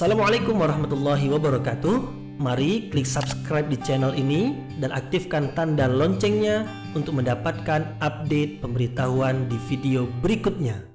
Assalamualaikum warahmatullahi wabarakatuh. Mari klik subscribe di channel ini dan aktifkan tanda loncengnya untuk mendapatkan update pemberitahuan di video berikutnya.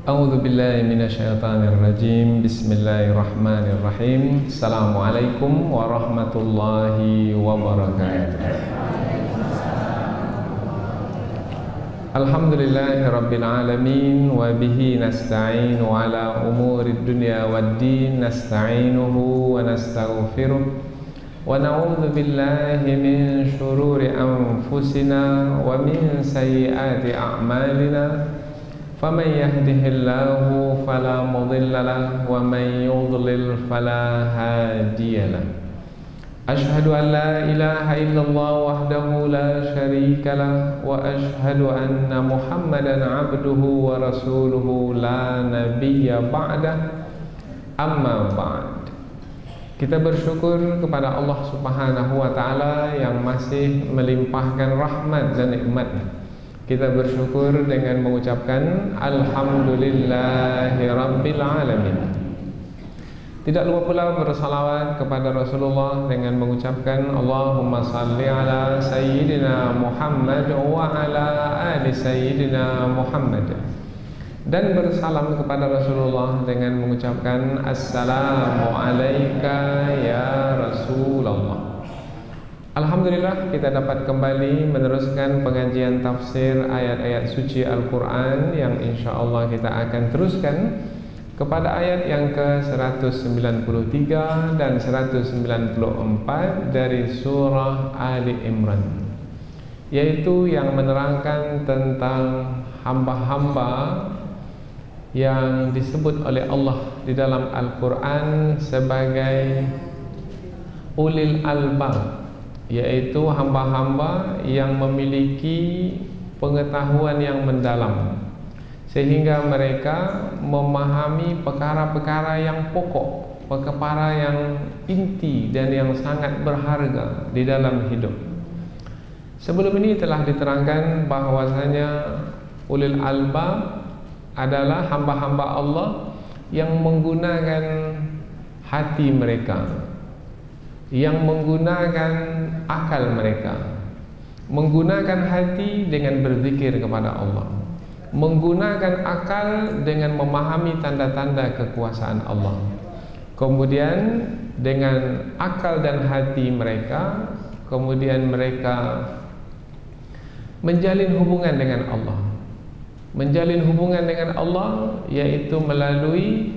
A'udzu billahi minasyaitonir rajim. Bismillahirrahmanirrahim. Assalamualaikum warahmatullahi wabarakatuh. Alhamdulillahi rabbil alamin wa bihi nasta'inu ala umurid dunya waddin. Nasta'inuhu wa nastaghfiruh wa na'udzu billahi min syururi anfusina wa min sayyiati a'malina. فَمَنْ يَهْدِهِ اللَّهُ فَلَا مُضِلَّ لَهُ وَمَنْ يُضْلِلْ فَلَا هَادِيَ لَهُ أَشْهَدُ أَنْ لَا إِلَهَ إِلَّا اللَّهُ وَحْدَهُ لَا شَرِيكَ لَهُ وَأَشْهَدُ أَنَّ مُحَمَّدًا عَبْدُهُ وَرَسُولُهُ لَا نَبِيَّ بَعْدَهُ أَمَّا بَعْدُ. Kita bersyukur kepada Allah Subhanahu wa Ta'ala yang masih melimpahkan rahmat dan nikmat-Nya. Kita bersyukur dengan mengucapkan Alhamdulillahi Rabbil Alamin. Tidak lupa pula bersalawat kepada Rasulullah dengan mengucapkan Allahumma salli ala Sayyidina Muhammad wa ala ali Sayyidina Muhammad. Dan bersalam kepada Rasulullah dengan mengucapkan Assalamu alayka ya Rasulullah. Alhamdulillah, kita dapat kembali meneruskan pengajian tafsir ayat-ayat suci Al-Quran yang insya Allah kita akan teruskan kepada ayat yang ke-193 dan 194 dari surah Ali Imran, yaitu yang menerangkan tentang hamba-hamba yang disebut oleh Allah di dalam Al-Quran sebagai ulil albab, yaitu hamba-hamba yang memiliki pengetahuan yang mendalam sehingga mereka memahami perkara-perkara yang pokok, perkara yang inti dan yang sangat berharga di dalam hidup. Sebelum ini telah diterangkan bahwasanya ulil albab adalah hamba-hamba Allah yang menggunakan hati mereka, yang menggunakan akal mereka, menggunakan hati dengan berzikir kepada Allah, menggunakan akal dengan memahami tanda-tanda kekuasaan Allah. Kemudian dengan akal dan hati mereka, kemudian mereka menjalin hubungan dengan Allah. Menjalin hubungan dengan Allah yaitu melalui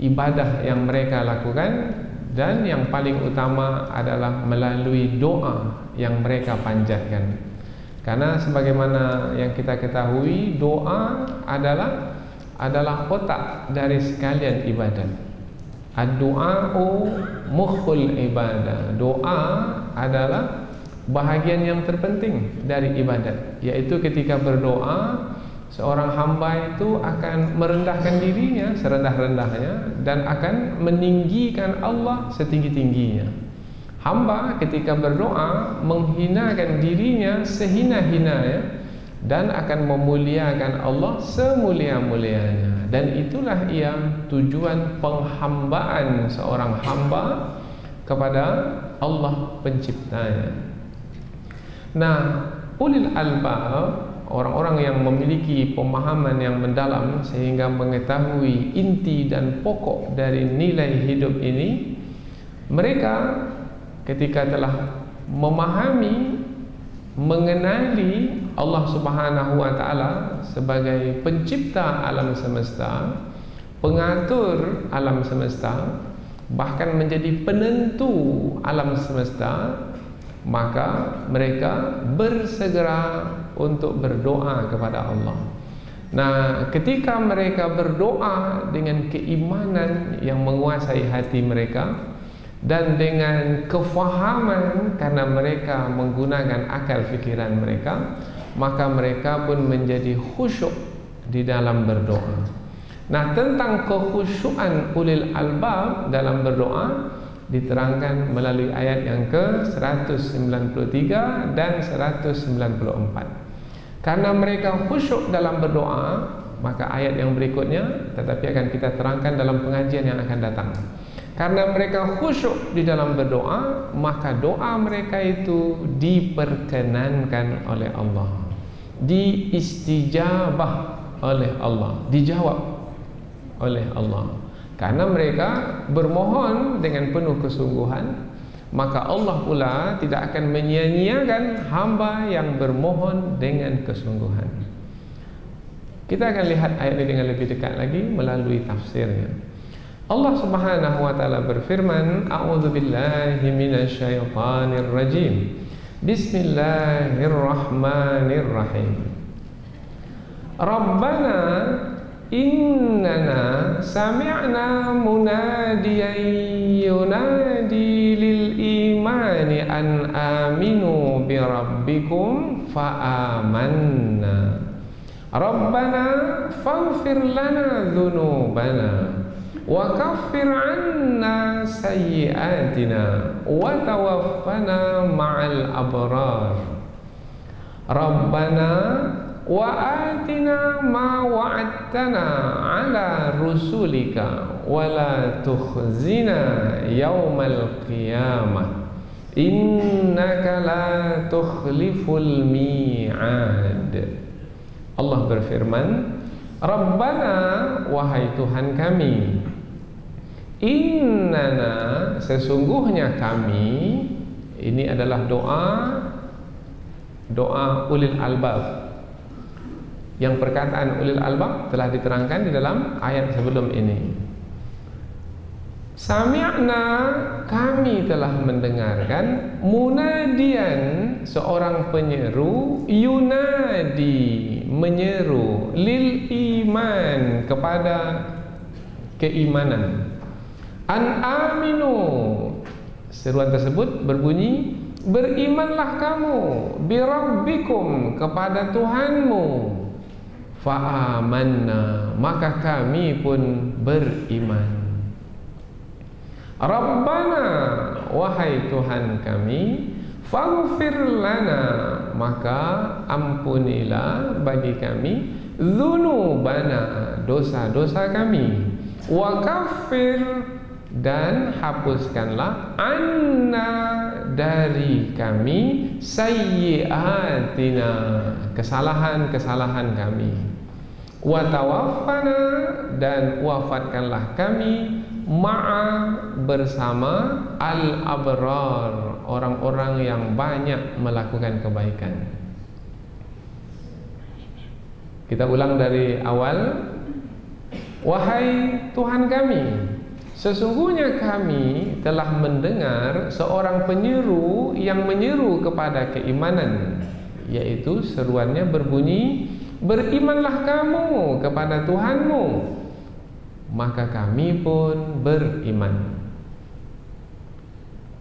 ibadah yang mereka lakukan, dan yang paling utama adalah melalui doa yang mereka panjatkan. Karena sebagaimana yang kita ketahui, doa adalah otak dari sekalian ibadat. Ad-du'a'u mukhul ibadah. Doa adalah bahagian yang terpenting dari ibadat, yaitu ketika berdoa seorang hamba itu akan merendahkan dirinya serendah-rendahnya dan akan meninggikan Allah setinggi-tingginya. Hamba ketika berdoa menghinakan dirinya sehina-hinanya dan akan memuliakan Allah semulia-mulianya. Dan itulah yang tujuan penghambaan seorang hamba kepada Allah penciptanya. Nah, ulil albab, orang-orang yang memiliki pemahaman yang mendalam sehingga mengetahui inti dan pokok dari nilai hidup ini, mereka ketika telah memahami, mengenali Allah Subhanahu wa Ta'ala sebagai pencipta alam semesta, pengatur alam semesta, bahkan menjadi penentu alam semesta, maka mereka bersegera untuk berdoa kepada Allah. Nah, ketika mereka berdoa dengan keimanan yang menguasai hati mereka, dan dengan kefahaman, karena mereka menggunakan akal fikiran mereka, maka mereka pun menjadi khusyuk di dalam berdoa. Nah, tentang kekhusyukan ulil albab dalam berdoa diterangkan melalui ayat yang ke-193 dan 194. Karena mereka khusyuk dalam berdoa, maka ayat yang berikutnya tetapi akan kita terangkan dalam pengajian yang akan datang. Karena mereka khusyuk di dalam berdoa, maka doa mereka itu diperkenankan oleh Allah, diistijabah oleh Allah, dijawab oleh Allah. Karena mereka bermohon dengan penuh kesungguhan, maka Allah pula tidak akan menyia-nyiakan hamba yang bermohon dengan kesungguhan. Kita akan lihat ayat ini dengan lebih dekat lagi melalui tafsirnya. Allah Subhanahu wa taala berfirman, A'udzubillahi minasyaitonir rajim. Bismillahirrahmanirrahim. Rabbana innana sami'na munadiyan yunadi lil imani an aminu bi rabbikum fa amanna. Rabbana faghfir lana dhunubana wa kaffir anna sayyi'atina wa tawaffana ma'al abrar. Rabbana wa atina ma wa'adtana ala rusulika wa la tukhzina yawmal qiyamah innaka la tukhliful mi'ad. Allah berfirman, Rabbana, wahai Tuhan kami, innana, sesungguhnya kami. Ini adalah doa ulil albab. Yang perkataan ulil albab telah diterangkan di dalam ayat sebelum ini. Sami'na, kami telah mendengarkan, munadian, seorang penyeru, yunadi, menyeru, lil iman, kepada keimanan. An aminu, seruan tersebut berbunyi, berimanlah kamu, bi rabbikum, kepada Tuhanmu. Fa amanna, maka kami pun beriman. Rabbana, wahai Tuhan kami, faghfir lana, maka ampunilah bagi kami, dzunubana, dosa-dosa kami, wa kaffir, dan hapuskanlah, anna, dari kami, sayyi'atina, kesalahan-kesalahan kami, wa tawaffana, dan wafatkanlah kami, ma'a, bersama, al-abrar, orang-orang yang banyak melakukan kebaikan. Kita ulang dari awal. Wahai Tuhan kami, sesungguhnya kami telah mendengar seorang penyeru yang menyeru kepada keimanan, yaitu seruannya berbunyi, berimanlah kamu kepada Tuhanmu, maka kami pun beriman.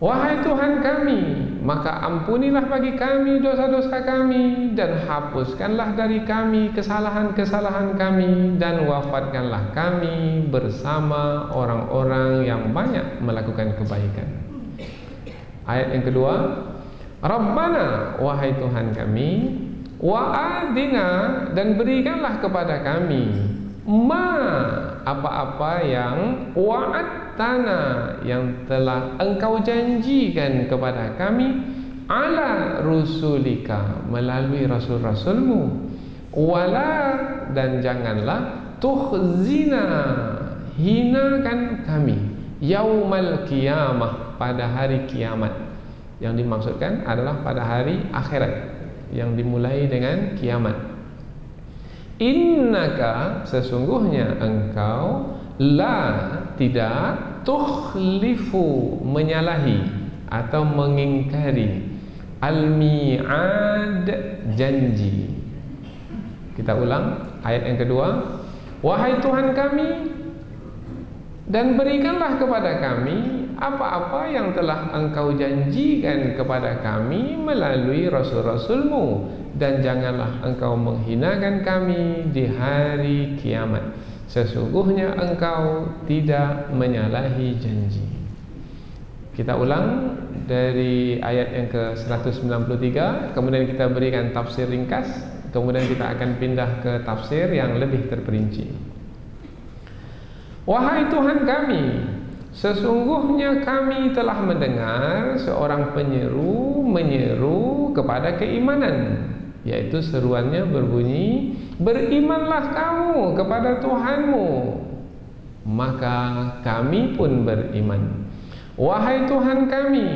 Wahai Tuhan kami, maka ampunilah bagi kami dosa-dosa kami, dan hapuskanlah dari kami kesalahan-kesalahan kami, dan wafatkanlah kami bersama orang-orang yang banyak melakukan kebaikan. Ayat yang kedua, Rabbana, wahai Tuhan kami, wa'adina, dan berikanlah kepada kami, ma, apa-apa yang wa'adtana, yang telah engkau janjikan kepada kami, ala rusulika, melalui rasul-rasulmu, wala, dan janganlah, tukhzina, hinakan kami, yaumal qiyamah, pada hari kiamat. Yang dimaksudkan adalah pada hari akhirat yang dimulai dengan kiamat. Innaka, sesungguhnya engkau, la, tidak, tukhlifu, menyalahi atau mengingkari, al-mi'ad, janji. Kita ulang ayat yang kedua. Wahai Tuhan kami, dan berikanlah kepada kami apa-apa yang telah engkau janjikan kepada kami melalui rasul-rasulmu, dan janganlah engkau menghinakan kami di hari kiamat. Sesungguhnya engkau tidak menyalahi janji. Kita ulang dari ayat yang ke-193, kemudian kita berikan tafsir ringkas, kemudian kita akan pindah ke tafsir yang lebih terperinci. Wahai Tuhan kami, sesungguhnya kami telah mendengar seorang penyeru menyeru kepada keimanan, yaitu seruannya berbunyi, berimanlah kamu kepada Tuhanmu. Maka kami pun beriman. Wahai Tuhan kami,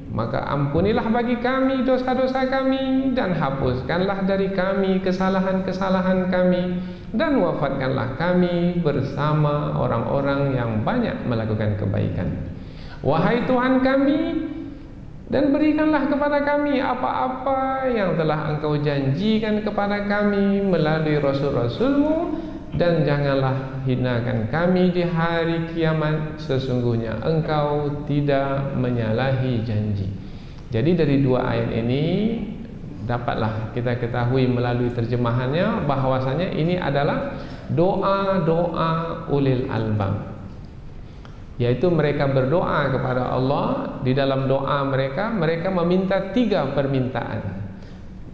maka ampunilah bagi kami dosa-dosa kami, dan hapuskanlah dari kami kesalahan-kesalahan kami, dan wafatkanlah kami bersama orang-orang yang banyak melakukan kebaikan. Wahai Tuhan kami, dan berikanlah kepada kami apa-apa yang telah engkau janjikan kepada kami melalui rasul-rasulmu, dan janganlah hinakan kami di hari kiamat. Sesungguhnya engkau tidak menyalahi janji. Jadi dari dua ayat ini dapatlah kita ketahui melalui terjemahannya bahwasanya ini adalah doa-doa ulil albab, yaitu mereka berdoa kepada Allah. Di dalam doa mereka meminta 3 permintaan.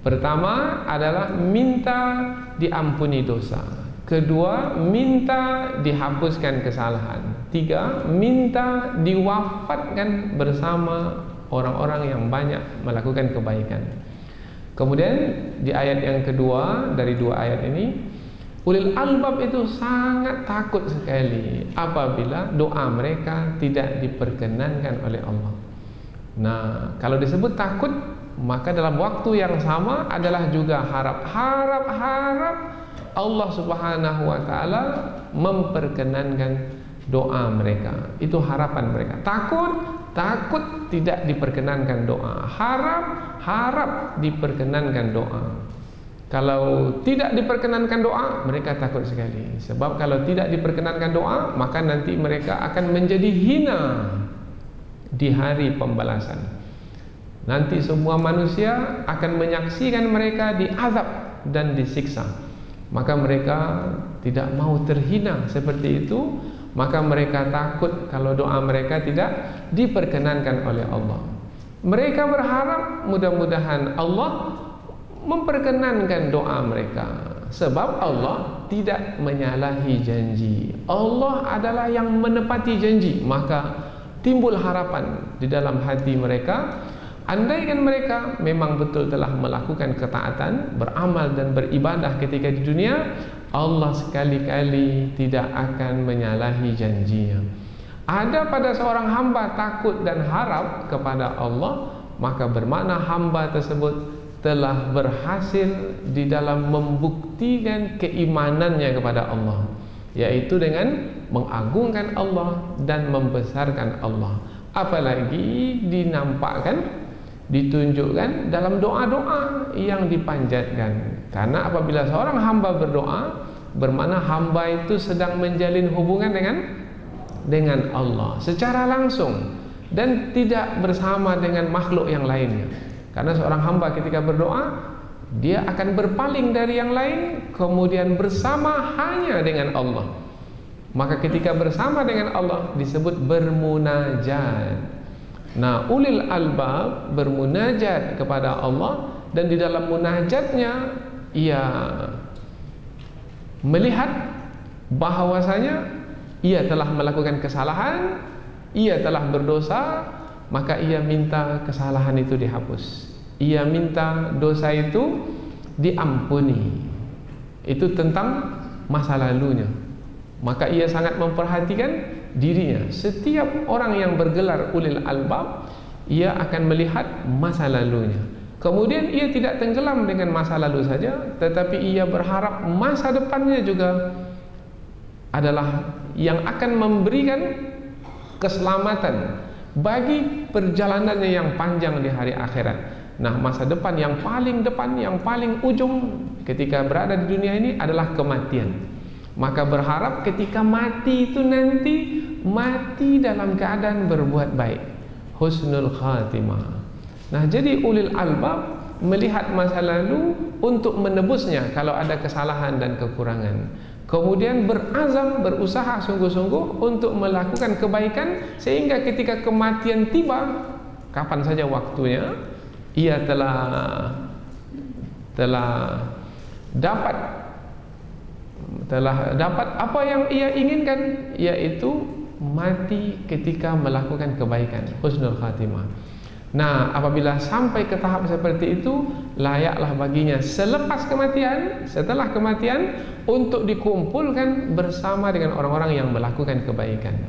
Pertama adalah minta diampuni dosa, kedua minta dihapuskan kesalahan, 3 minta diwafatkan bersama orang-orang yang banyak melakukan kebaikan. Kemudian di ayat yang kedua dari 2 ayat ini, ulil albab itu sangat takut sekali apabila doa mereka tidak diperkenankan oleh Allah. Nah, kalau disebut takut, maka dalam waktu yang sama adalah juga harap Allah Subhanahu wa taala memperkenankan doa mereka. Itu harapan mereka. Takut tidak diperkenankan doa, harap diperkenankan doa. Kalau tidak diperkenankan doa, mereka takut sekali. Sebab kalau tidak diperkenankan doa, maka nanti mereka akan menjadi hina di hari pembalasan. Nanti semua manusia akan menyaksikan mereka diazab dan disiksa. Maka mereka tidak mau terhina seperti itu. Maka mereka takut kalau doa mereka tidak diperkenankan oleh Allah. Mereka berharap mudah-mudahan Allah memperkenankan doa mereka, sebab Allah tidak menyalahi janji. Allah adalah yang menepati janji. Maka timbul harapan di dalam hati mereka. Andaikan mereka memang betul telah melakukan ketaatan, beramal dan beribadah ketika di dunia, Allah sekali-kali tidak akan menyalahi janjinya. Ada pada seorang hamba takut dan harap kepada Allah, maka bermakna hamba tersebut telah berhasil di dalam membuktikan keimanannya kepada Allah, yaitu dengan mengagungkan Allah dan membesarkan Allah. Apalagi dinampakkan, ditunjukkan dalam doa-doa yang dipanjatkan. Karena apabila seorang hamba berdoa, bermakna hamba itu sedang menjalin hubungan dengan Allah secara langsung dan tidak bersama dengan makhluk yang lainnya. Karena seorang hamba ketika berdoa, dia akan berpaling dari yang lain, kemudian bersama hanya dengan Allah. Maka ketika bersama dengan Allah disebut bermunajat. Nah, ulil albab bermunajat kepada Allah, dan di dalam munajatnya ia melihat bahwasanya ia telah melakukan kesalahan, ia telah berdosa, maka ia minta kesalahan itu dihapus. Ia minta dosa itu diampuni. Itu tentang masa lalunya. Maka ia sangat memperhatikan dirinya. Setiap orang yang bergelar ulil albab, ia akan melihat masa lalunya. Kemudian ia tidak tenggelam dengan masa lalu saja, tetapi ia berharap masa depannya juga adalah yang akan memberikan keselamatan bagi perjalanannya yang panjang di hari akhirat. Nah, masa depan yang paling depan, yang paling ujung ketika berada di dunia ini adalah kematian. Maka berharap ketika mati itu nanti mati dalam keadaan berbuat baik, husnul khatimah. Nah, jadi ulil albab melihat masa lalu untuk menebusnya kalau ada kesalahan dan kekurangan, kemudian berazam, berusaha sungguh-sungguh untuk melakukan kebaikan, sehingga ketika kematian tiba, kapan saja waktunya, ia telah dapat apa yang ia inginkan, yaitu mati ketika melakukan kebaikan, husnul khatimah. Nah, apabila sampai ke tahap seperti itu, layaklah baginya selepas kematian, setelah kematian, untuk dikumpulkan bersama dengan orang-orang yang melakukan kebaikan.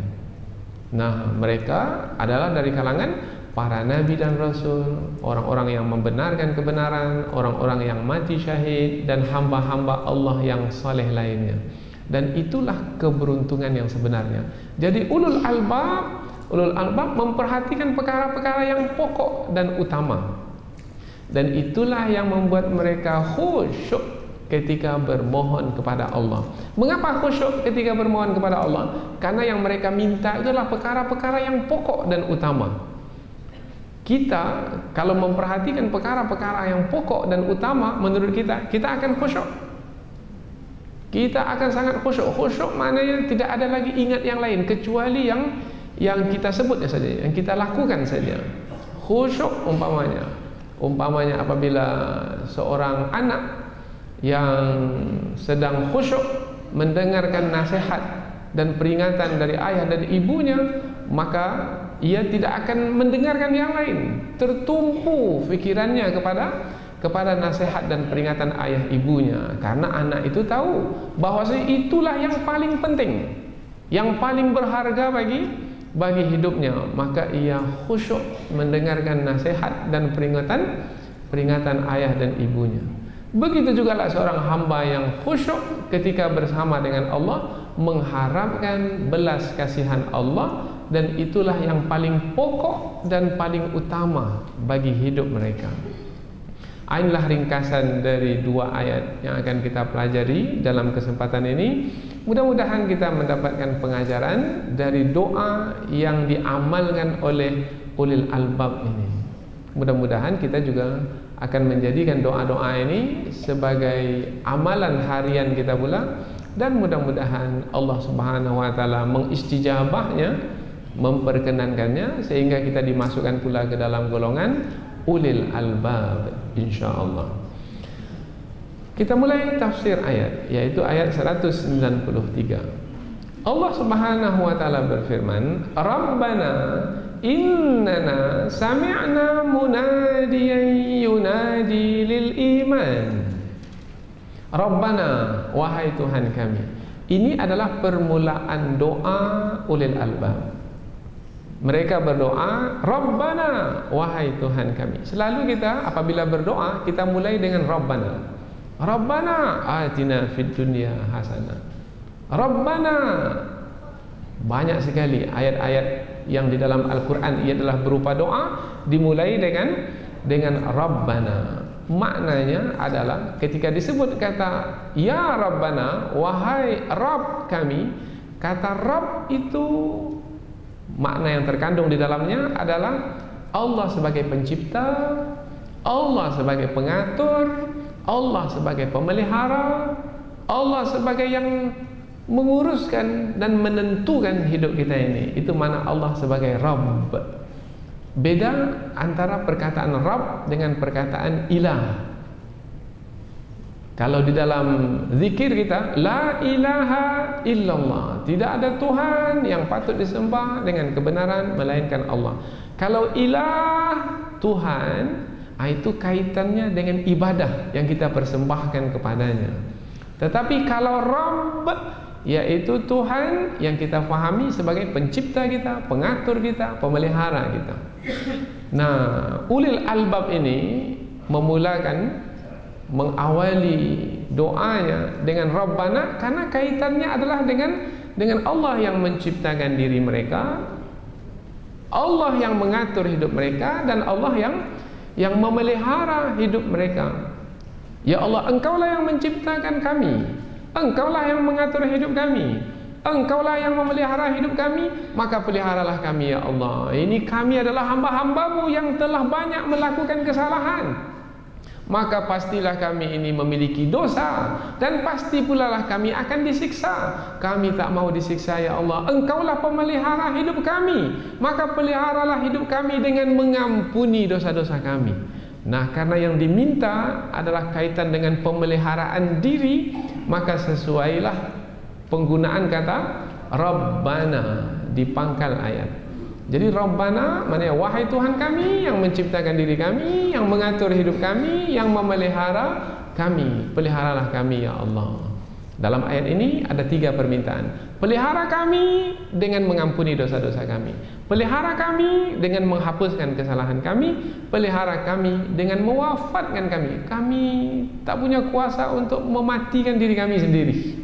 Nah, mereka adalah dari kalangan para nabi dan rasul, orang-orang yang membenarkan kebenaran, orang-orang yang mati syahid, dan hamba-hamba Allah yang saleh lainnya. Dan itulah keberuntungan yang sebenarnya. Jadi ulul albab memperhatikan perkara-perkara yang pokok dan utama, dan itulah yang membuat mereka khusyuk ketika bermohon kepada Allah. Mengapa khusyuk ketika bermohon kepada Allah? Karena yang mereka minta itulah perkara-perkara yang pokok dan utama. Kita kalau memperhatikan perkara-perkara yang pokok dan utama, menurut kita akan khusyuk. Kita akan sangat khusyuk. Khusyuk maknanya tidak ada lagi ingat yang lain kecuali yang kita sebutnya saja, yang kita lakukan saja. Khusyuk umpamanya apabila seorang anak yang sedang khusyuk mendengarkan nasihat dan peringatan dari ayah dan ibunya, maka ia tidak akan mendengarkan yang lain. Tertumpu fikirannya kepada nasihat dan peringatan ayah ibunya, karena anak itu tahu bahwasanya itulah yang paling penting, yang paling berharga bagi hidupnya. Maka ia khusyuk mendengarkan nasihat dan peringatan ayah dan ibunya. Begitu juga lah seorang hamba yang khusyuk ketika bersama dengan Allah, mengharapkan belas kasihan Allah, dan itulah yang paling pokok dan paling utama bagi hidup mereka. Inilah ringkasan dari dua ayat yang akan kita pelajari dalam kesempatan ini. Mudah-mudahan kita mendapatkan pengajaran dari doa yang diamalkan oleh ulil albab ini. Mudah-mudahan kita juga akan menjadikan doa-doa ini sebagai amalan harian kita pula, dan mudah-mudahan Allah Subhanahu wa taala mengistijabahnya, memperkenankannya, sehingga kita dimasukkan pula ke dalam golongan ulil albab, insyaallah. Kita mulai tafsir ayat, yaitu ayat 193. Allah Subhanahu wa taala berfirman, Rabbana innana sami'na munadiyan yunadi lil iman. Rabbana, wahai Tuhan kami. Ini adalah permulaan doa ulil albab. Mereka berdoa, Rabbana, wahai Tuhan kami. Selalu kita apabila berdoa, kita mulai dengan Rabbana. Rabbana atina fid dunya hasanah. Rabbana. Banyak sekali ayat-ayat yang di dalam Al-Quran ia adalah berupa doa, dimulai dengan Rabbana. Maknanya adalah ketika disebut kata Ya Rabbana, wahai Rabb kami, kata Rabb itu makna yang terkandung di dalamnya adalah Allah sebagai pencipta, Allah sebagai pengatur, Allah sebagai pemelihara, Allah sebagai yang menguruskan dan menentukan hidup kita ini. Itu makna Allah sebagai Rabb. Beda antara perkataan Rabb dengan perkataan ilah. Kalau di dalam zikir kita, la ilaha illallah, tidak ada Tuhan yang patut disembah dengan kebenaran melainkan Allah. Kalau ilah, Tuhan, itu kaitannya dengan ibadah yang kita persembahkan kepadanya. Tetapi kalau Rabb, yaitu Tuhan yang kita fahami sebagai pencipta kita, pengatur kita, pemelihara kita. Nah, ulil albab ini mengawali doanya dengan Rabbana, karena kaitannya adalah dengan Allah yang menciptakan diri mereka, Allah yang mengatur hidup mereka, dan Allah yang memelihara hidup mereka. Ya Allah, Engkaulah yang menciptakan kami, Engkaulah yang mengatur hidup kami, Engkaulah yang memelihara hidup kami, maka peliharalah kami ya Allah. Ini kami adalah hamba-hambamu yang telah banyak melakukan kesalahan. Maka pastilah kami ini memiliki dosa, dan pasti pula lah kami akan disiksa. Kami tak mau disiksa ya Allah. Engkaulah pemelihara hidup kami, maka peliharalah hidup kami dengan mengampuni dosa-dosa kami. Nah, karena yang diminta adalah kaitan dengan pemeliharaan diri, maka sesuailah penggunaan kata Rabbana di pangkal ayat. Jadi Rabbana maknanya wahai Tuhan kami yang menciptakan diri kami, yang mengatur hidup kami, yang memelihara kami. Peliharalah kami ya Allah. Dalam ayat ini ada 3 permintaan. Pelihara kami dengan mengampuni dosa-dosa kami. Pelihara kami dengan menghapuskan kesalahan kami. Pelihara kami dengan mewafatkan kami. Kami tak punya kuasa untuk mematikan diri kami sendiri.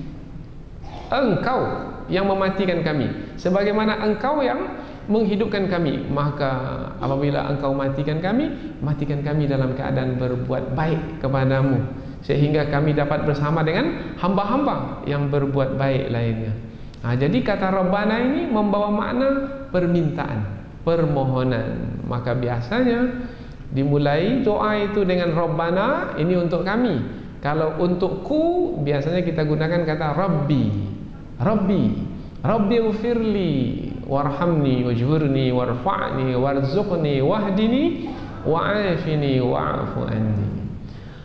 Engkau yang mematikan kami, sebagaimana Engkau yang menghidupkan kami. Maka apabila Engkau matikan kami dalam keadaan berbuat baik kepadamu, sehingga kami dapat bersama dengan hamba-hamba yang berbuat baik lainnya. Jadi kata Rabbana ini membawa makna permintaan, permohonan. Maka biasanya dimulai doa itu dengan Rabbana, ini untuk kami. Kalau untukku biasanya kita gunakan kata Rabbi ufirli warhamni wajburni warfa'ni warzuqni wahdini wa'afini wa'afu anni.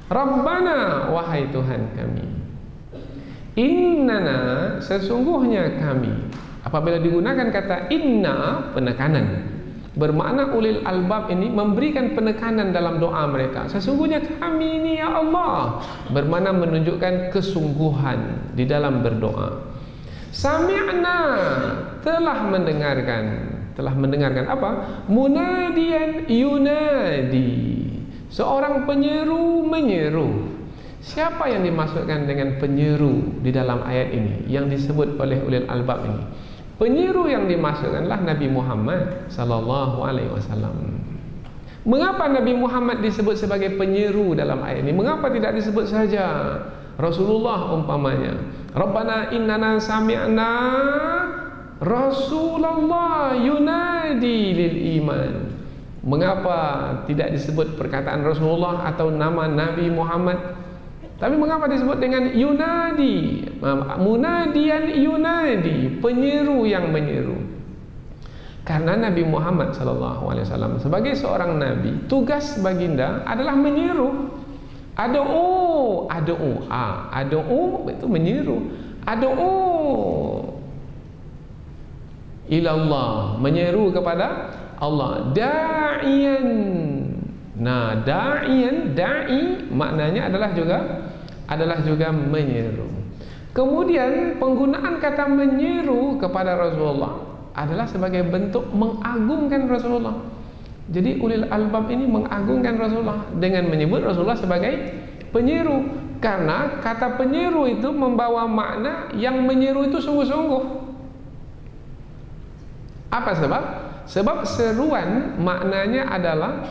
Rabbana, wahai Tuhan kami. Innana, sesungguhnya kami. Apabila digunakan kata inna, penekanan, bermakna ulil albab ini memberikan penekanan dalam doa mereka. Sesungguhnya kami ini ya Allah, bermakna menunjukkan kesungguhan di dalam berdoa. Sami'na, telah mendengarkan apa? Munadian yunadi, seorang penyeru menyeru. Siapa yang dimaksudkan dengan penyeru di dalam ayat ini yang disebut oleh ulil albab ini? Penyeru yang dimaksudkanlah Nabi Muhammad sallallahu alaihi wasallam. Mengapa Nabi Muhammad disebut sebagai penyeru dalam ayat ini? Mengapa tidak disebut saja Rasulullah umpamanya? Rabbana innana sami'na Rasulullah yunadi lil iman. Mengapa tidak disebut perkataan Rasulullah atau nama Nabi Muhammad? Tapi mengapa disebut dengan yunadi? Munadian yunadi, penyeru yang menyeru. Karena Nabi Muhammad SAW sebagai seorang nabi, tugas baginda adalah menyeru. Adu'u itu menyeru. Adu'u ilallah, menyeru kepada Allah. Da'iyan. Nah, da'i maknanya adalah juga menyeru. Kemudian penggunaan kata menyeru kepada Rasulullah adalah sebagai bentuk mengagungkan Rasulullah. Jadi ulil albab ini mengagungkan Rasulullah dengan menyebut Rasulullah sebagai penyeru. Karena kata penyeru itu membawa makna yang menyeru itu sungguh-sungguh. Apa sebab? Sebab seruan maknanya adalah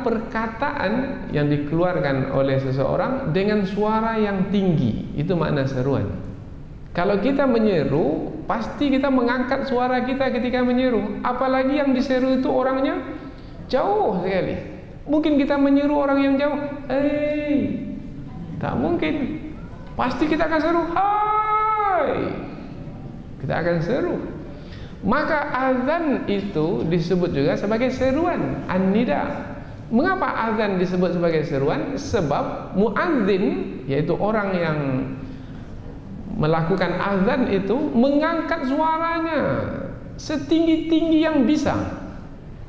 perkataan yang dikeluarkan oleh seseorang dengan suara yang tinggi. Itu makna seruan. Kalau kita menyeru, pasti kita mengangkat suara kita ketika menyeru. Apalagi yang diseru itu orangnya jauh sekali. Mungkin kita menyeru orang yang jauh, hei, tak mungkin. Pasti kita akan seru, hai. Kita akan seru. Maka azan itu disebut juga sebagai seruan, an-nida. Mengapa azan disebut sebagai seruan? Sebab muazzin, yaitu orang yang melakukan azan itu mengangkat suaranya setinggi-tinggi yang bisa,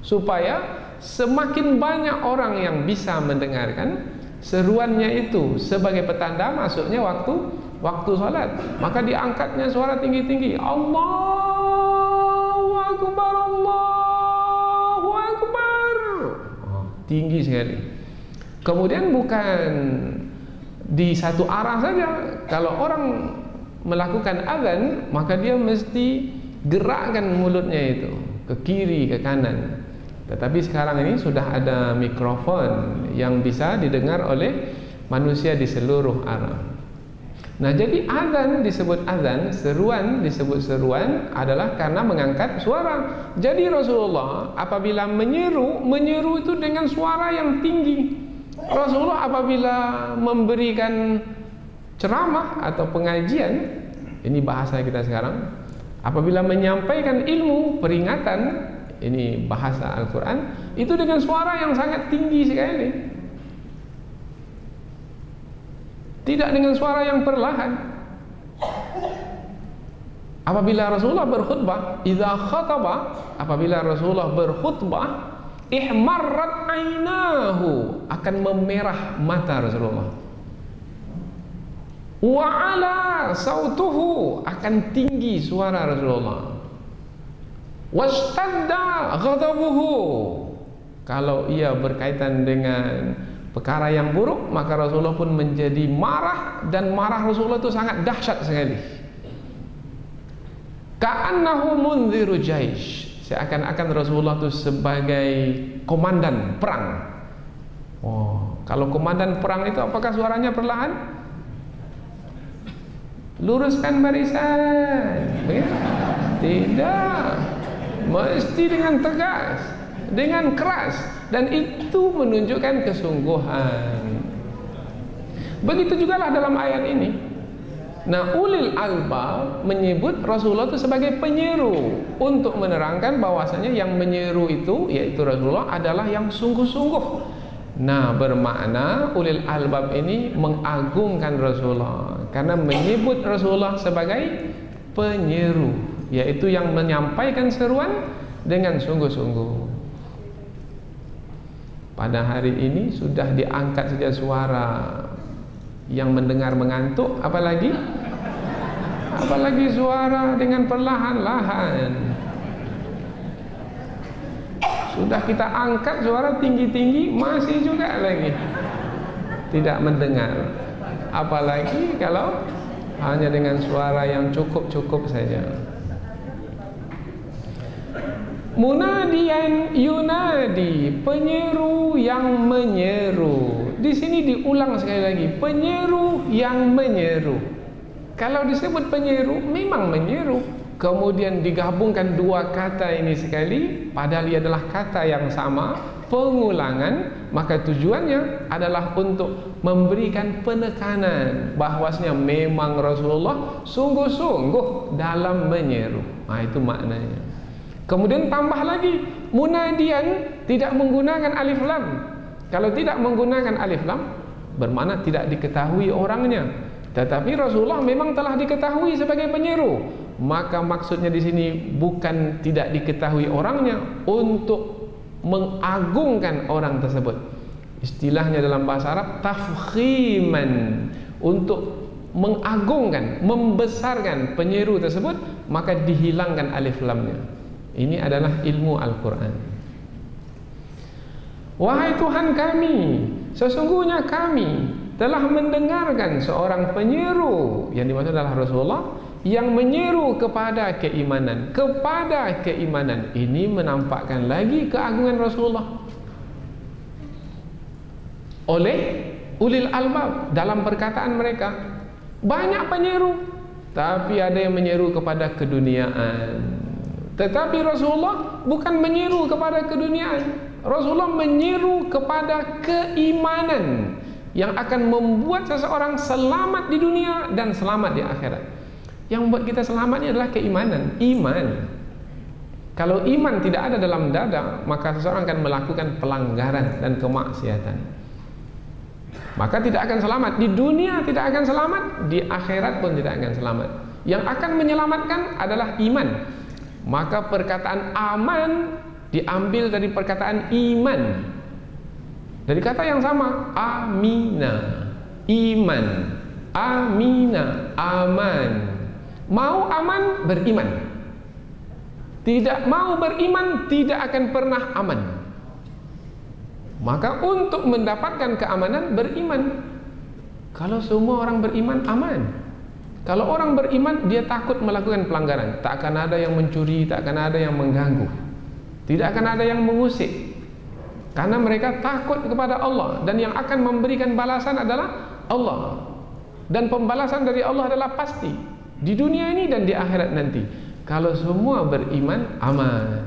supaya semakin banyak orang yang bisa mendengarkan seruannya itu sebagai petanda masuknya waktu salat. Maka diangkatnya suara tinggi-tinggi, Allahu Akbar, Allahu Akbar, tinggi sekali. Kemudian bukan di satu arah saja. Kalau orang melakukan azan, maka dia mesti gerakkan mulutnya itu ke kiri, ke kanan. Tetapi sekarang ini sudah ada mikrofon yang bisa didengar oleh manusia di seluruh arah. Nah, jadi azan disebut azan, seruan disebut seruan adalah karena mengangkat suara. Jadi Rasulullah apabila menyeru itu dengan suara yang tinggi. Rasulullah apabila memberikan ceramah atau pengajian, ini bahasa kita sekarang, apabila menyampaikan ilmu, peringatan, ini bahasa Al-Quran, itu dengan suara yang sangat tinggi sekali. Tidak dengan suara yang perlahan. Apabila Rasulullah berkhutbah, idza khataba, apabila Rasulullah berkhutbah, ihmarrat ainahu, akan memerah mata Rasulullah. Wa ala sautuhu, akan tinggi suara Rasulullah. Wastadda ghadabuhu, kalau ia berkaitan dengan perkara yang buruk, maka Rasulullah pun menjadi marah, dan marah Rasulullah itu sangat dahsyat sekali. Ka'annahu munziru jaish, seakan-akan Rasulullah itu sebagai komandan perang. Oh, kalau komandan perang itu apakah suaranya perlahan? Luruskan barisan, begitu? Tidak, mesti dengan tegas, dengan keras, dan itu menunjukkan kesungguhan. Begitu juga lah dalam ayat ini. Nah, ulil albab menyebut Rasulullah itu sebagai penyeru, untuk menerangkan bahwasanya yang menyeru itu, yaitu Rasulullah, adalah yang sungguh-sungguh. Nah, bermakna ulil albab ini mengagungkan Rasulullah karena menyebut Rasulullah sebagai penyeru, yaitu yang menyampaikan seruan dengan sungguh-sungguh. Pada hari ini sudah diangkat saja suara, yang mendengar mengantuk, apalagi suara dengan perlahan-lahan. Sudah kita angkat suara tinggi-tinggi, masih juga lagi tidak mendengar. Apalagi kalau hanya dengan suara yang cukup-cukup saja. Munadian yunadi, penyeru yang menyeru. Di sini diulang sekali lagi, penyeru yang menyeru. Kalau disebut penyeru, memang menyeru. Kemudian digabungkan dua kata ini sekali, padahal ia adalah kata yang sama, pengulangan, maka tujuannya adalah untuk memberikan penekanan bahwasanya memang Rasulullah sungguh-sungguh dalam menyeru. Nah, itu maknanya. Kemudian tambah lagi, munadian tidak menggunakan alif lam. Kalau tidak menggunakan alif lam, bermakna tidak diketahui orangnya. Tetapi Rasulullah memang telah diketahui sebagai penyeru. Maka maksudnya di sini bukan tidak diketahui orangnya, untuk mengagungkan orang tersebut. Istilahnya dalam bahasa Arab tafkhiman, untuk mengagungkan, membesarkan penyeru tersebut, maka dihilangkan alif lamnya. Ini adalah ilmu Al-Quran. Wahai Tuhan kami, sesungguhnya kami telah mendengarkan seorang penyeru, yang dimaksud adalah Rasulullah, yang menyeru kepada keimanan. Kepada keimanan ini menampakkan lagi keagungan Rasulullah oleh ulil albab dalam perkataan mereka. Banyak penyeru, tapi ada yang menyeru kepada keduniaan. Tetapi Rasulullah bukan menyeru kepada keduniaan. Rasulullah menyeru kepada keimanan yang akan membuat seseorang selamat di dunia dan selamat di akhirat. Yang membuat kita selamat ini adalah keimanan, iman. Kalau iman tidak ada dalam dada, maka seseorang akan melakukan pelanggaran dan kemaksiatan. Maka tidak akan selamat di dunia, tidak akan selamat di akhirat pun tidak akan selamat. Yang akan menyelamatkan adalah iman. Maka perkataan aman diambil dari perkataan iman, dari kata yang sama, amina, iman, amina, aman. Mau aman, beriman. Tidak mau beriman, tidak akan pernah aman. Maka untuk mendapatkan keamanan, beriman. Kalau semua orang beriman, aman. Kalau orang beriman, dia takut melakukan pelanggaran. Tak akan ada yang mencuri, tak akan ada yang mengganggu, tidak akan ada yang mengusik, karena mereka takut kepada Allah, dan yang akan memberikan balasan adalah Allah. dan pembalasan dari Allah adalah pasti di dunia ini dan di akhirat nanti. Kalau semua beriman, aman.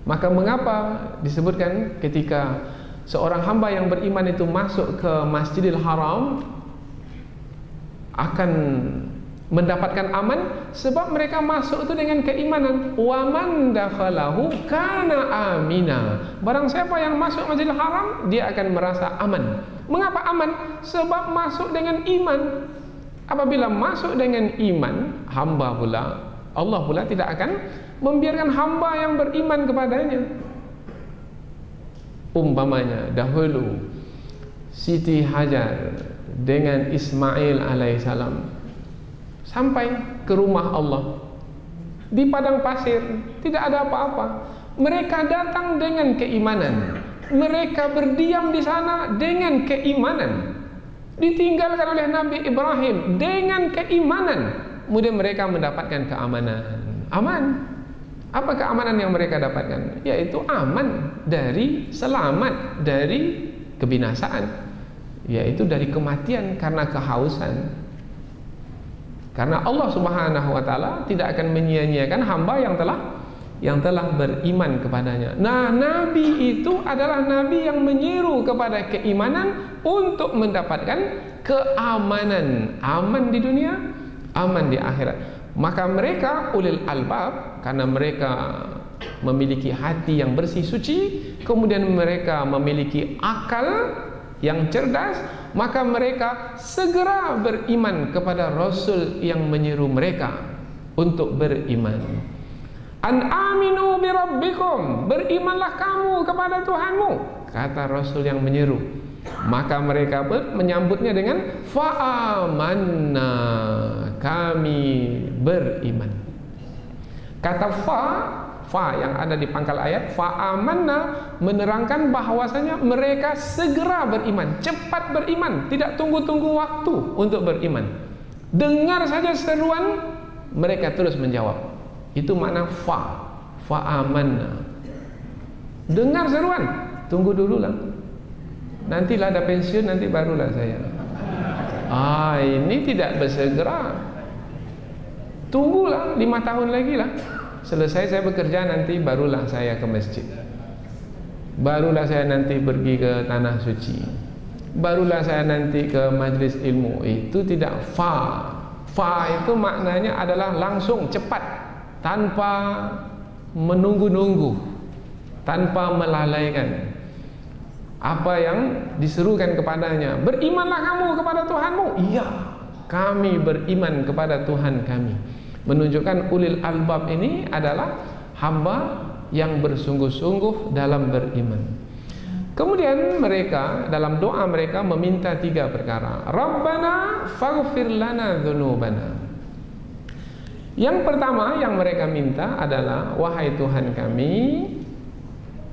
Maka mengapa disebutkan ketika seorang hamba yang beriman itu masuk ke Masjidil Haram akan mendapatkan aman? Sebab mereka masuk itu dengan keimanan. Wa man dakhalahu kana amina. Barang siapa yang masuk Masjidil Haram, dia akan merasa aman. Mengapa aman? Sebab masuk dengan iman. Apabila masuk dengan iman, hamba pula, Allah pula tidak akan membiarkan hamba yang beriman kepadanya. Umpamanya dahulu Siti Hajar dengan Ismail alaihissalam sampai ke rumah Allah di padang pasir, tidak ada apa-apa. Mereka datang dengan keimanan, mereka berdiam di sana dengan keimanan, ditinggalkan oleh Nabi Ibrahim dengan keimanan. Kemudian mereka mendapatkan keamanan. Aman. Apa keamanan yang mereka dapatkan? Yaitu aman dari, selamat dari kebinasaan, yaitu dari kematian karena kehausan. Karena Allah Subhanahu wa taala tidak akan menyia-nyiakan hamba yang telah beriman kepadanya. Nah, nabi itu adalah nabi yang menyeru kepada keimanan untuk mendapatkan keamanan, aman di dunia, aman di akhirat. Maka mereka ulil albab, karena mereka memiliki hati yang bersih suci, kemudian mereka memiliki akal yang cerdas, maka mereka segera beriman kepada Rasul yang menyeru mereka untuk beriman. An aminu bi rabbikum, berimanlah kamu kepada Tuhanmu, kata Rasul yang menyeru. Maka mereka menyambutnya dengan fa'amanna, kami beriman. Kata fa yang ada di pangkal ayat fa'amanna menerangkan bahwasanya mereka segera beriman, cepat beriman, tidak tunggu-tunggu waktu untuk beriman. Dengar saja seruan, mereka terus menjawab. Itu makna fa'amanna. Dengar seruan, tunggu dulu lah, nantilah ada pensiun, nanti barulah saya. Ini tidak bersegera. Tunggulah 5 tahun lagi lah. Selesai saya bekerja, nanti barulah saya ke masjid, barulah saya nanti pergi ke tanah suci, barulah saya nanti ke majlis ilmu. Itu tidak fa itu maknanya adalah langsung, cepat, tanpa menunggu-nunggu, tanpa melalaikan apa yang diserukan kepadanya. Berimanlah kamu kepada Tuhanmu. Iya, kami beriman kepada Tuhan kami. Menunjukkan ulil albab ini adalah hamba yang bersungguh-sungguh dalam beriman. Kemudian mereka dalam doa mereka meminta 3 perkara. Rabbana faghfir lana dzunubana. Yang pertama yang mereka minta adalah, wahai Tuhan kami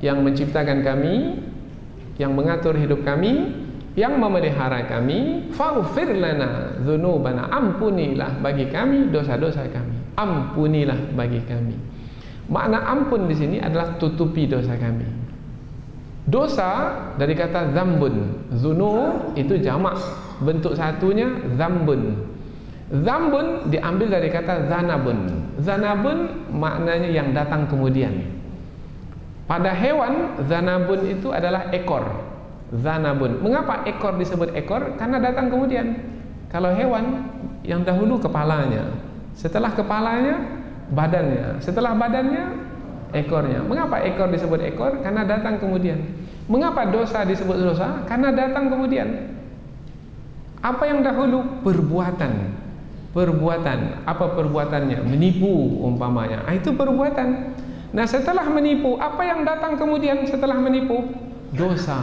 yang menciptakan kami, yang mengatur hidup kami, yang memelihara kami, faghfir lana dzunubana, ampunilah bagi kami dosa-dosa kami. Ampunilah bagi kami. Makna ampun di sini adalah tutupi dosa kami. Dosa dari kata zambun. Dzunub itu jamak, bentuk satunya zambun. Zambun diambil dari kata zanabun. Zanabun maknanya yang datang kemudian. Pada hewan, zanabun itu adalah ekor. Zanabun. Mengapa ekor disebut ekor? Karena datang kemudian. Kalau hewan, yang dahulu kepalanya, setelah kepalanya badannya, setelah badannya ekornya. Mengapa ekor disebut ekor? Karena datang kemudian. Mengapa dosa disebut dosa? Karena datang kemudian. Apa yang dahulu? Perbuatan. Perbuatan. Apa perbuatannya? Menipu umpamanya. Itu perbuatan. Nah, setelah menipu, apa yang datang kemudian setelah menipu? Dosa.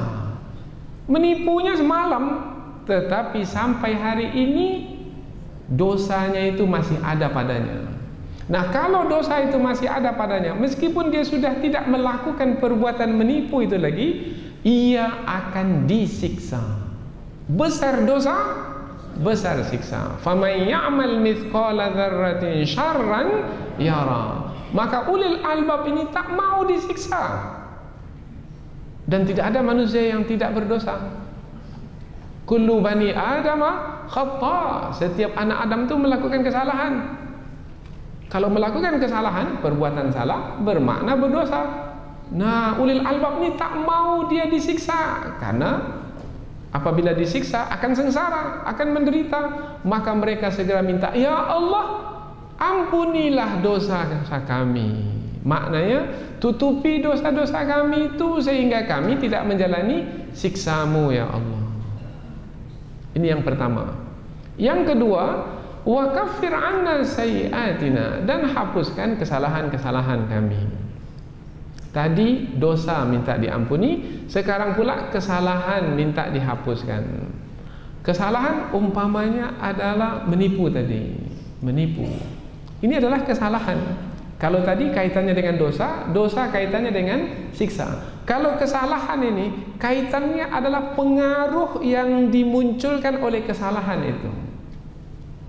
Menipunya semalam, tetapi sampai hari ini dosanya itu masih ada padanya. Nah, kalau dosa itu masih ada padanya, meskipun dia sudah tidak melakukan perbuatan menipu itu lagi, ia akan disiksa. Besar dosa, besar siksa. Faman ya'mal mithqala dzarratin syarran yara. Maka ulil albab ini tak mau disiksa. Dan tidak ada manusia yang tidak berdosa. Kullu bani Adama khata. Setiap anak Adam itu melakukan kesalahan. Kalau melakukan kesalahan, perbuatan salah, bermakna berdosa. Nah, ulil albab ni tak mau dia disiksa, karena apabila disiksa akan sengsara, akan menderita. Maka mereka segera minta, ya Allah, ampunilah dosa-dosa kami. Maknanya, tutupi dosa-dosa kami itu sehingga kami tidak menjalani siksamu ya Allah. Ini yang pertama. Yang kedua, wa kaffir anna sayyi'atina, dan hapuskan kesalahan-kesalahan kami. Tadi dosa minta diampuni, sekarang pula kesalahan minta dihapuskan. Kesalahan umpamanya adalah menipu tadi, menipu. Ini adalah kesalahan. Kalau tadi kaitannya dengan dosa, dosa kaitannya dengan siksa. Kalau kesalahan ini kaitannya adalah pengaruh yang dimunculkan oleh kesalahan itu.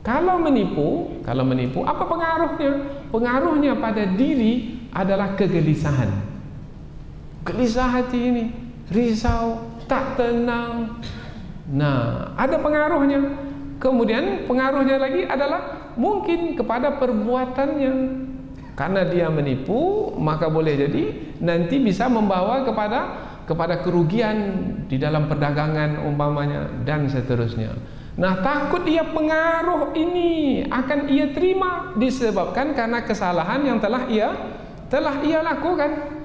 Kalau menipu apa pengaruhnya? Pengaruhnya pada diri adalah kegelisahan. Gelisah hati ini, risau, tak tenang. Nah, ada pengaruhnya. Kemudian pengaruhnya lagi adalah mungkin kepada perbuatannya. Karena dia menipu, maka boleh jadi nanti bisa membawa kepada kerugian di dalam perdagangan umpamanya, dan seterusnya. Nah, takut ia pengaruh ini akan ia terima disebabkan karena kesalahan yang telah ia lakukan.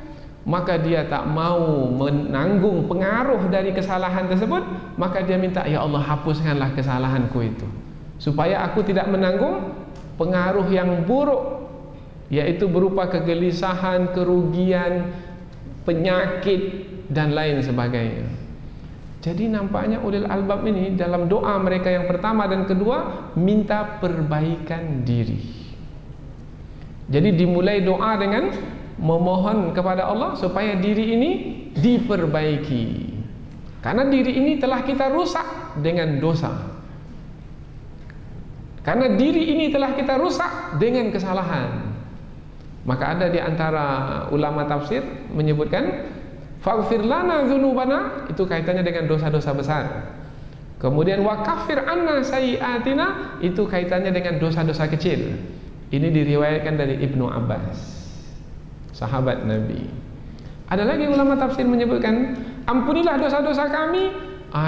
Maka dia tak mau menanggung pengaruh dari kesalahan tersebut, maka dia minta, ya Allah, hapuskanlah kesalahanku itu, supaya aku tidak menanggung pengaruh yang buruk, yaitu berupa kegelisahan, kerugian, penyakit, dan lain sebagainya. Jadi nampaknya ulil albab ini dalam doa mereka yang pertama dan kedua minta perbaikan diri. Jadi dimulai doa dengan memohon kepada Allah supaya diri ini diperbaiki, karena diri ini telah kita rusak dengan dosa. Karena diri ini telah kita rusak dengan kesalahan. Maka ada di antara ulama tafsir menyebutkan faghfir lana dzunubana, itu kaitannya dengan dosa-dosa besar. Kemudian wa kaffir anna sayyi'atina, itu kaitannya dengan dosa-dosa kecil. Ini diriwayatkan dari Ibnu Abbas, sahabat Nabi. Ada lagi ulama tafsir menyebutkan ampunilah dosa-dosa kami,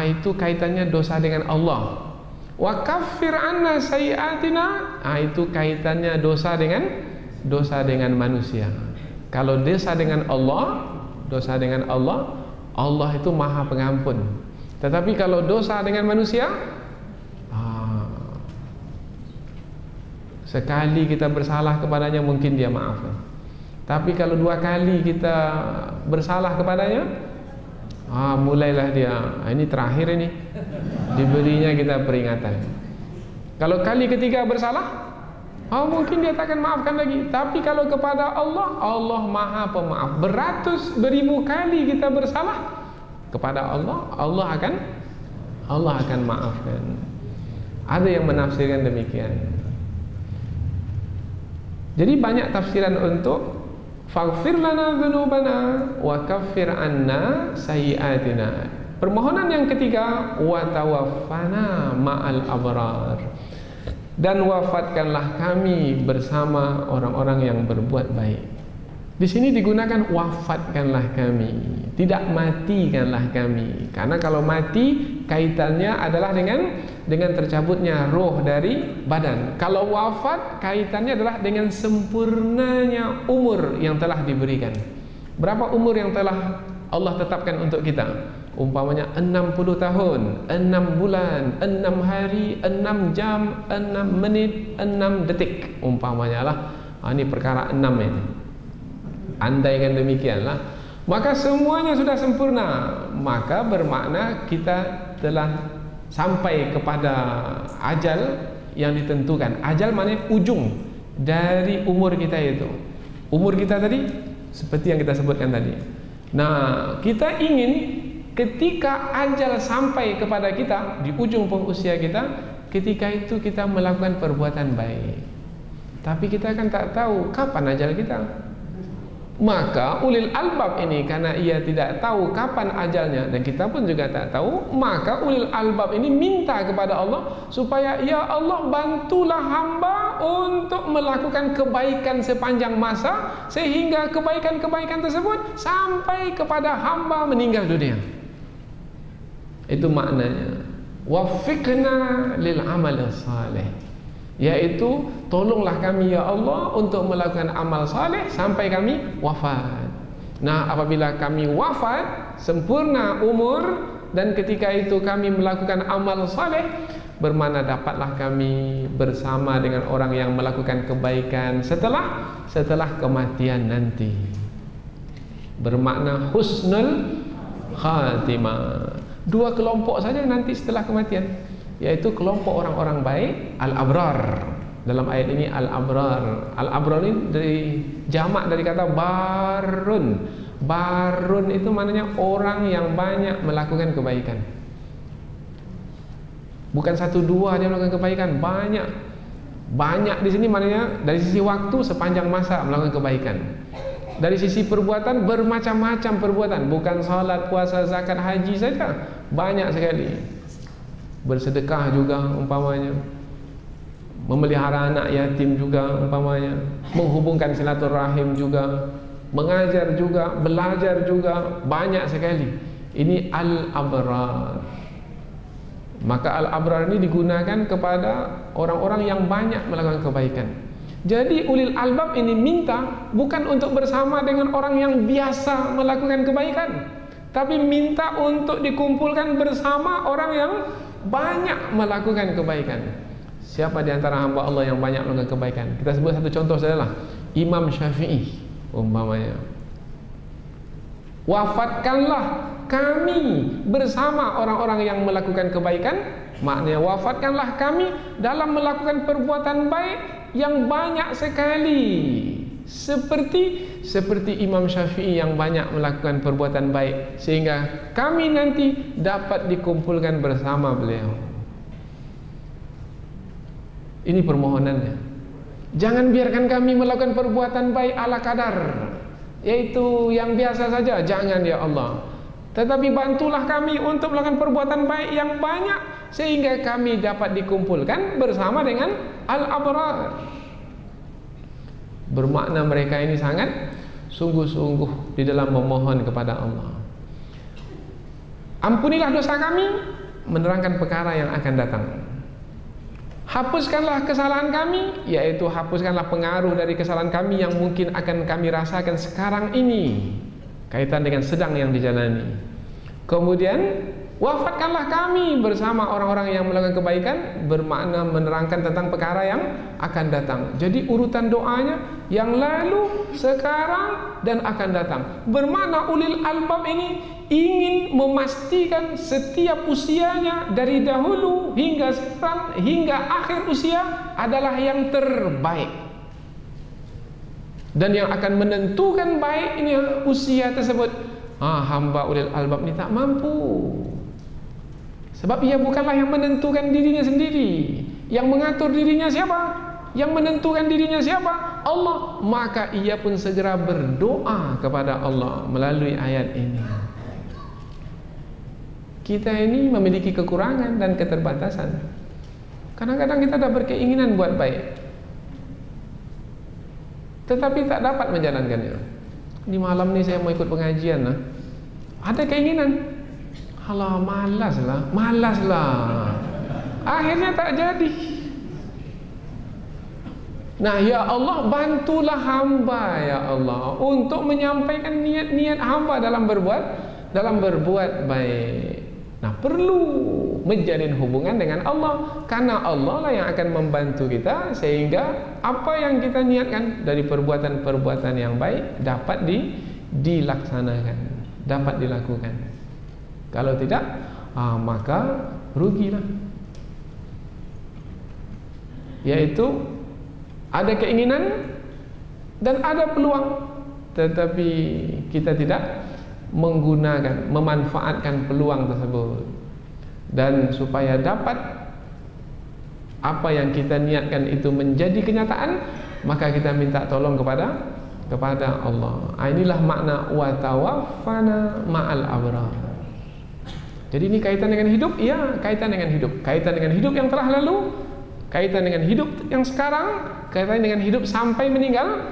itu kaitannya dosa dengan Allah. Wa kaffir anna sayyi'atina, itu kaitannya dosa dengan manusia. Kalau dosa dengan Allah, Allah itu Maha Pengampun. Tetapi kalau dosa dengan manusia, sekali kita bersalah kepadanya mungkin dia maafkan. Tapi kalau 2 kali kita bersalah kepadanya, mulailah dia, ini terakhir ini, diberinya kita peringatan. Kalau kali ketiga bersalah, mungkin dia tak akan maafkan lagi. Tapi kalau kepada Allah, Allah Maha Pemaaf. Beratus beribu kali kita bersalah kepada Allah, Allah akan maafkan. Ada yang menafsirkan demikian. Jadi banyak tafsiran untuk faghfir lana dzunubana wa kaffir anna sayyi'atina. Permohonan yang ketiga, wa tawaffana ma'al abrar, dan wafatkanlah kami bersama orang-orang yang berbuat baik. Di sini digunakan wafatkanlah kami, tidak matikanlah kami. Karena kalau mati kaitannya adalah dengan tercabutnya roh dari badan. Kalau wafat kaitannya adalah dengan sempurnanya umur yang telah diberikan. Berapa umur yang telah Allah tetapkan untuk kita? Umpamanya 60 tahun, 6 bulan, 6 hari, 6 jam, 6 menit, 6 detik umpamanya lah. Ini perkara 6 ini. Andaikan demikianlah, maka semuanya sudah sempurna. Maka bermakna kita telah sampai kepada ajal yang ditentukan. Ajal maknanya ujung dari umur kita itu. Umur kita tadi seperti yang kita sebutkan tadi. Nah, kita ingin ketika ajal sampai kepada kita di ujung usia kita, ketika itu kita melakukan perbuatan baik. Tapi kita kan tak tahu kapan ajal kita. Maka ulil albab ini, karena ia tidak tahu kapan ajalnya dan kita pun juga tak tahu, maka ulil albab ini minta kepada Allah supaya ya Allah bantulah hamba untuk melakukan kebaikan sepanjang masa, sehingga kebaikan-kebaikan tersebut sampai kepada hamba meninggal dunia. Itu maknanya wafiqna lil amal salih, yaitu tolonglah kami ya Allah untuk melakukan amal saleh sampai kami wafat. Nah, apabila kami wafat sempurna umur dan ketika itu kami melakukan amal saleh, bermakna dapatlah kami bersama dengan orang yang melakukan kebaikan setelah kematian nanti. Bermakna husnul khatimah. Dua kelompok saja nanti setelah kematian, yaitu kelompok orang-orang baik, al-abrar. Dalam ayat ini al-abrar. Al-abrar ini dari jamak dari kata barun. Barun itu maknanya orang yang banyak melakukan kebaikan. Bukan satu dua dia melakukan kebaikan, banyak. Banyak di sini maknanya dari sisi waktu sepanjang masa melakukan kebaikan. Dari sisi perbuatan bermacam-macam perbuatan, bukan salat, puasa, zakat, haji saja. Banyak sekali. Bersedekah juga umpamanya, memelihara anak yatim juga umpamanya, menghubungkan silaturahim juga, mengajar juga, belajar juga, banyak sekali. Ini al-abrar. Maka al-abrar ini digunakan kepada orang-orang yang banyak melakukan kebaikan. Jadi ulil albab ini minta bukan untuk bersama dengan orang yang biasa melakukan kebaikan, tapi minta untuk dikumpulkan bersama orang yang banyak melakukan kebaikan. Siapa di antara hamba Allah yang banyak melakukan kebaikan? Kita sebut satu contoh sajalah. Imam Syafi'i umpamanya. Wafatkanlah kami bersama orang-orang yang melakukan kebaikan. Maknanya wafatkanlah kami dalam melakukan perbuatan baik yang banyak sekali, seperti Imam Syafi'i yang banyak melakukan perbuatan baik, sehingga kami nanti dapat dikumpulkan bersama beliau. Ini permohonannya. Jangan biarkan kami melakukan perbuatan baik ala kadar, yaitu yang biasa saja. Jangan ya Allah. Tetapi bantulah kami untuk melakukan perbuatan baik yang banyak, sehingga kami dapat dikumpulkan bersama dengan al-abrar. Bermakna mereka ini sangat sungguh-sungguh di dalam memohon kepada Allah. Ampunilah dosa kami, menerangkan perkara yang akan datang. Hapuskanlah kesalahan kami, yaitu hapuskanlah pengaruh dari kesalahan kami yang mungkin akan kami rasakan sekarang ini, kaitan dengan sedang yang dijalani. Kemudian wafatkanlah kami bersama orang-orang yang melakukan kebaikan, bermakna menerangkan tentang perkara yang akan datang. Jadi urutan doanya yang lalu, sekarang dan akan datang. Bermakna ulil albab ini ingin memastikan setiap usianya dari dahulu hingga sekarang hingga akhir usia adalah yang terbaik. Dan yang akan menentukan baiknya usia tersebut, hamba ulil albab ini tak mampu. Sebab ia bukanlah yang menentukan dirinya sendiri. Yang mengatur dirinya siapa? Yang menentukan dirinya siapa? Allah. Maka ia pun segera berdoa kepada Allah melalui ayat ini. Kita ini memiliki kekurangan dan keterbatasan. Kadang-kadang kita dah berkeinginan buat baik, tetapi tak dapat menjalankannya. Di malam ni saya mau ikut pengajian lah. Ada keinginan, alah malas lah. Akhirnya tak jadi. Nah ya Allah, bantulah hamba ya Allah untuk menyampaikan niat-niat hamba dalam berbuat baik. Nah perlu menjalin hubungan dengan Allah, karena Allah lah yang akan membantu kita sehingga apa yang kita niatkan dari perbuatan-perbuatan yang baik dapat dilaksanakan, dapat dilakukan. Kalau tidak, maka rugilah. Yaitu ada keinginan dan ada peluang, tetapi kita tidak memanfaatkan peluang tersebut. Dan supaya dapat apa yang kita niatkan itu menjadi kenyataan, maka kita minta tolong kepada kepada Allah. Inilah makna wa tawaffana ma'al abrar. Jadi ini kaitan dengan hidup? Iya, kaitan dengan hidup. Kaitan dengan hidup yang telah lalu, kaitan dengan hidup yang sekarang, kaitan dengan hidup sampai meninggal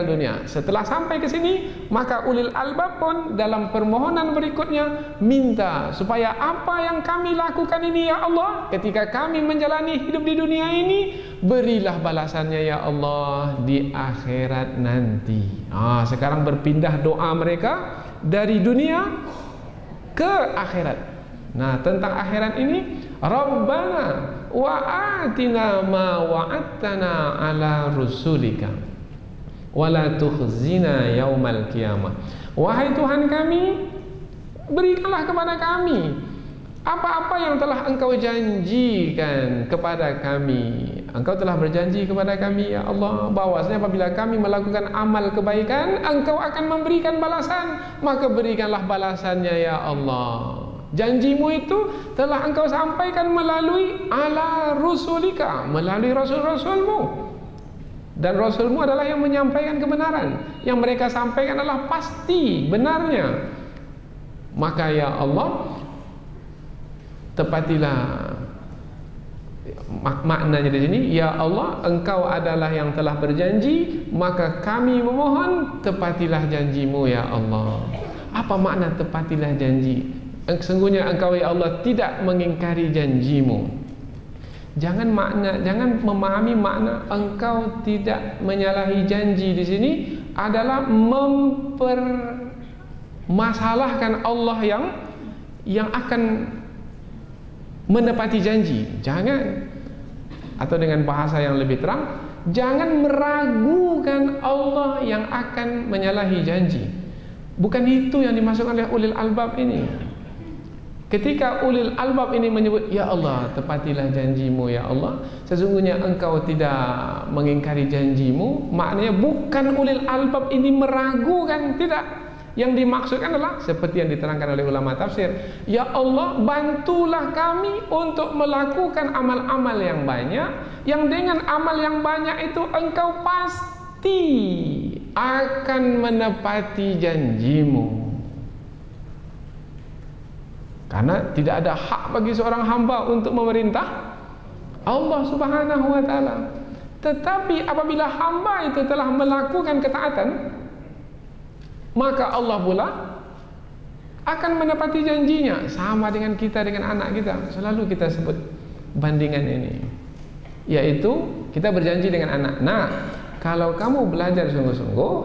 dunia. Setelah sampai ke sini, maka ulil albab pun dalam permohonan berikutnya minta supaya apa yang kami lakukan ini ya Allah, ketika kami menjalani hidup di dunia ini, berilah balasannya ya Allah di akhirat nanti. Sekarang berpindah doa mereka dari dunia ke akhirat. Nah, tentang akhirat ini, Rabbana wa atina ma wa'adtana ala rusulika wala tukhzina yaumal qiyamah. Wahai Tuhan kami, berikanlah kepada kami apa-apa yang telah Engkau janjikan kepada kami. Engkau telah berjanji kepada kami ya Allah, bahwasanya apabila kami melakukan amal kebaikan, Engkau akan memberikan balasan, maka berikanlah balasannya ya Allah. Janjimu itu telah Engkau sampaikan melalui ala rusulika, melalui rasul-rasulmu. Dan Rasulmu adalah yang menyampaikan kebenaran. Yang mereka sampaikan adalah pasti benarnya. Maka ya Allah, tepatilah maknanya di sini, ya Allah, Engkau adalah yang telah berjanji, maka kami memohon tepatilah janjimu ya Allah. Apa makna tepatilah janji? Sesungguhnya Engkau ya Allah tidak mengingkari janjimu. Jangan memahami makna Engkau tidak menyalahi janji di sini adalah mempermasalahkan Allah yang akan menepati janji. Jangan. Atau dengan bahasa yang lebih terang, jangan meragukan Allah yang akan menyalahi janji. Bukan itu yang dimaksudkan oleh ulil albab ini. Ketika ulil albab ini menyebut, ya Allah, tepatilah janjimu ya Allah, sesungguhnya Engkau tidak mengingkari janjimu, maknanya bukan ulil albab ini meragukan, tidak. Yang dimaksudkan adalah seperti yang diterangkan oleh ulama tafsir, ya Allah, bantulah kami untuk melakukan amal-amal yang banyak, yang dengan amal yang banyak itu Engkau pasti akan menepati janjimu. Karena tidak ada hak bagi seorang hamba untuk memerintah Allah Subhanahu wa taala. Tetapi apabila hamba itu telah melakukan ketaatan, maka Allah pula akan menepati janjinya. Sama dengan kita dengan anak kita. Selalu kita sebut bandingan ini, yaitu kita berjanji dengan anak. Nah, kalau kamu belajar sungguh-sungguh,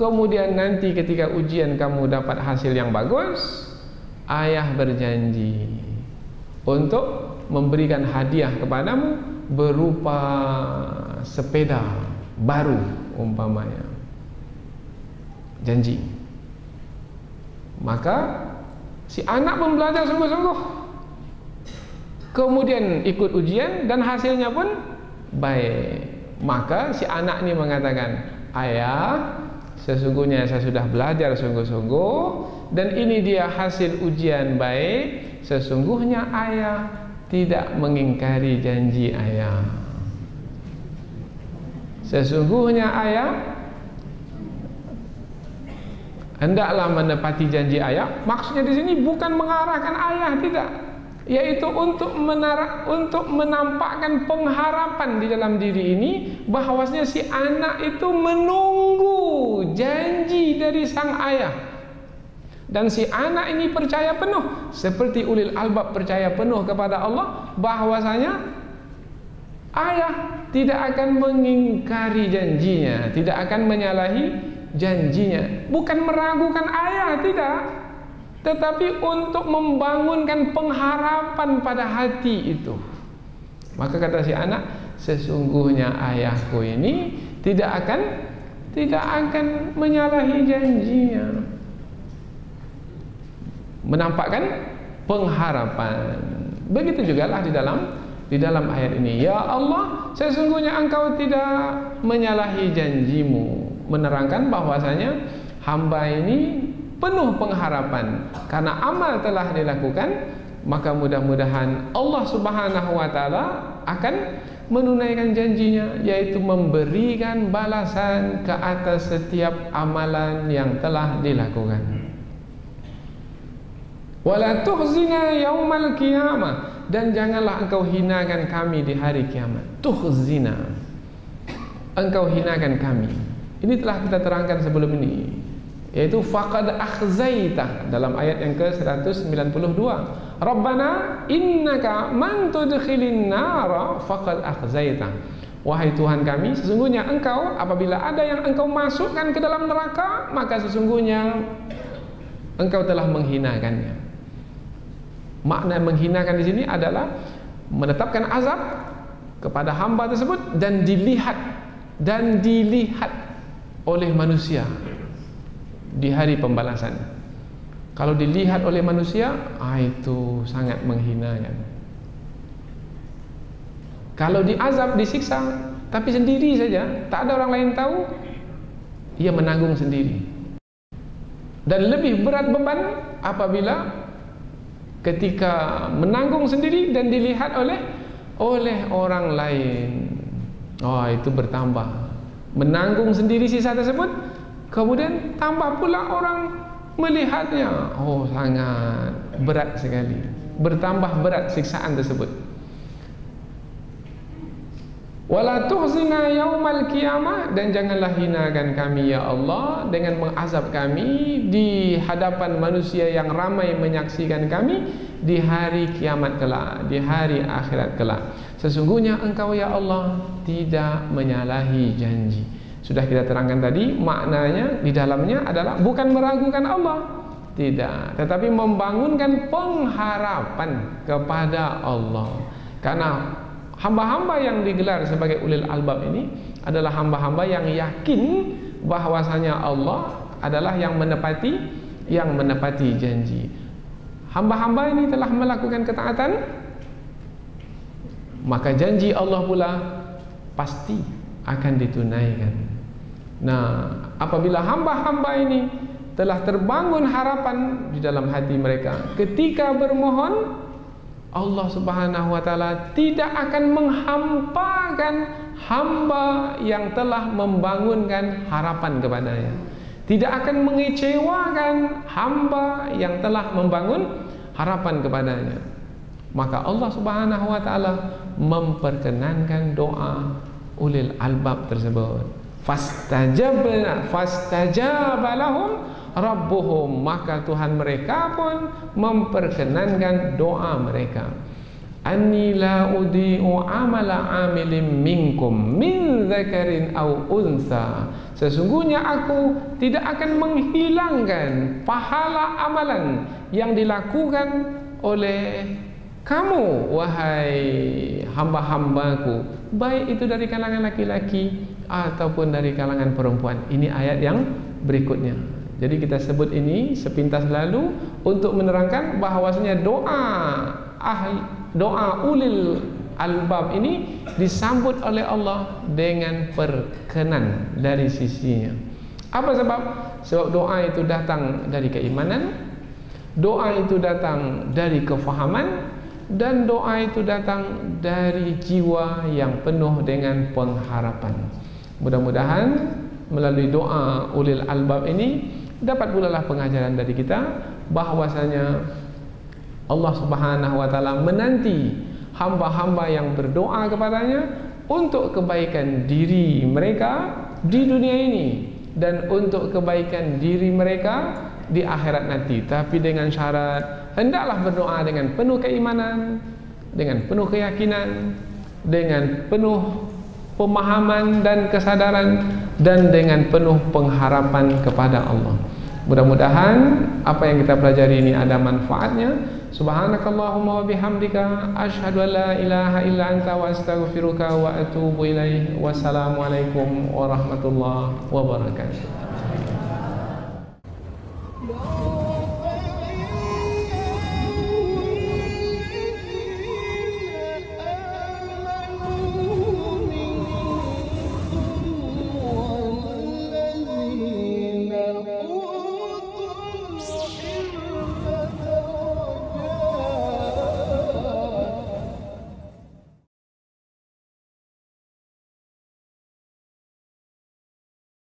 kemudian nanti ketika ujian kamu dapat hasil yang bagus, ayah berjanji untuk memberikan hadiah kepadamu berupa sepeda baru umpamanya. Janji. Maka si anak pun belajar sungguh-sungguh, kemudian ikut ujian dan hasilnya pun baik. Maka si anak ini mengatakan, ayah, sesungguhnya saya sudah belajar sungguh-sungguh dan ini dia hasil ujian baik. Sesungguhnya ayah tidak mengingkari janji ayah. Sesungguhnya ayah hendaklah menepati janji ayah. Maksudnya di sini bukan mengarahkan ayah, tidak, yaitu untuk menampakkan pengharapan di dalam diri ini bahwasanya si anak itu menunggu janji dari sang ayah, dan si anak ini percaya penuh seperti ulil albab percaya penuh kepada Allah bahwasanya ayah tidak akan mengingkari janjinya, tidak akan menyalahi janjinya. Bukan meragukan ayah, tidak, tetapi untuk membangunkan pengharapan pada hati itu. Maka kata si anak, sesungguhnya ayahku ini tidak akan menyalahi janjinya. Menampakkan pengharapan. Begitu juga lah di dalam ayat ini, ya Allah, sesungguhnya Engkau tidak menyalahi janjimu, menerangkan bahwasanya hamba ini penuh pengharapan karena amal telah dilakukan, maka mudah-mudahan Allah Subhanahu wa taala akan menunaikan janjinya, yaitu memberikan balasan ke atas setiap amalan yang telah dilakukan. Wala tukhzina yaumal qiyamah, dan janganlah engkau hinakan kami di hari kiamat. Tukhzina, engkau hinakan kami. Ini telah kita terangkan sebelum ini, yaitu faqad akhzaita dalam ayat yang ke-192. Rabbana innaka man tudkhilin nara faqad akhzaita. Wahai Tuhan kami, sesungguhnya engkau apabila ada yang engkau masukkan ke dalam neraka, maka sesungguhnya engkau telah menghinakannya. Makna menghinakan di sini adalah menetapkan azab kepada hamba tersebut dan dilihat oleh manusia di hari pembalasan. Kalau dilihat oleh manusia, itu sangat menghinakan. Kalau diazab, disiksa, tapi sendiri saja, tak ada orang lain tahu, ia menanggung sendiri. Dan lebih berat beban apabila ketika menanggung sendiri dan dilihat oleh orang lain. Itu bertambah. Menanggung sendiri sisa tersebut, kemudian tambah pula orang melihatnya. Sangat berat sekali. Bertambah berat siksaan tersebut. Wala tuhzina yaumal qiyamah, dan janganlah hinakan kami ya Allah dengan mengazab kami di hadapan manusia yang ramai menyaksikan kami di hari kiamat kelak, di hari akhirat kelak. Sesungguhnya engkau ya Allah tidak menyalahi janji. Sudah kita terangkan tadi, maknanya di dalamnya adalah bukan meragukan Allah, tidak, tetapi membangunkan pengharapan kepada Allah. Karena hamba-hamba yang digelar sebagai ulil albab ini adalah hamba-hamba yang yakin bahwasanya Allah adalah yang menepati janji. Hamba-hamba ini telah melakukan ketaatan, maka janji Allah pula pasti akan ditunaikan. Nah, apabila hamba-hamba ini telah terbangun harapan di dalam hati mereka ketika bermohon, Allah Subhanahu wa taala tidak akan menghampakan hamba yang telah membangunkan harapan kepadanya. Tidak akan mengecewakan hamba yang telah membangun harapan kepadanya. Maka Allah Subhanahu wa taala memperkenankan doa ulil albab tersebut. Fastajaba lahum Rabbuhum, maka Tuhan mereka pun memperkenankan doa mereka. Anni la udhi'u amala amilin minkum min dzakarin aw unsa. Sesungguhnya aku tidak akan menghilangkan pahala amalan yang dilakukan oleh kamu wahai hamba-hambaku, baik itu dari kalangan laki-laki ataupun dari kalangan perempuan. Ini ayat yang berikutnya. Jadi kita sebut ini sepintas lalu untuk menerangkan bahwasanya doa ulil albab ini disambut oleh Allah dengan perkenan dari sisinya. Apa sebab? Sebab doa itu datang dari keimanan, doa itu datang dari kefahaman, dan doa itu datang dari jiwa yang penuh dengan pengharapan. Mudah-mudahan melalui doa ulil albab ini dapat pula lah pengajaran dari kita bahwasanya Allah Subhanahu wa taala menanti hamba-hamba yang berdoa kepadanya untuk kebaikan diri mereka di dunia ini dan untuk kebaikan diri mereka di akhirat nanti. Tapi dengan syarat hendaklah berdoa dengan penuh keimanan, dengan penuh keyakinan, dengan penuh pemahaman dan kesadaran, dan dengan penuh pengharapan kepada Allah. Mudah-mudahan apa yang kita pelajari ini ada manfaatnya. Subhanakallahumma wa bihamdika asyhadu an la ilaha illa anta wa astaghfiruka wa atubu ilaih. Wassalamualaikum warahmatullahi wabarakatuh.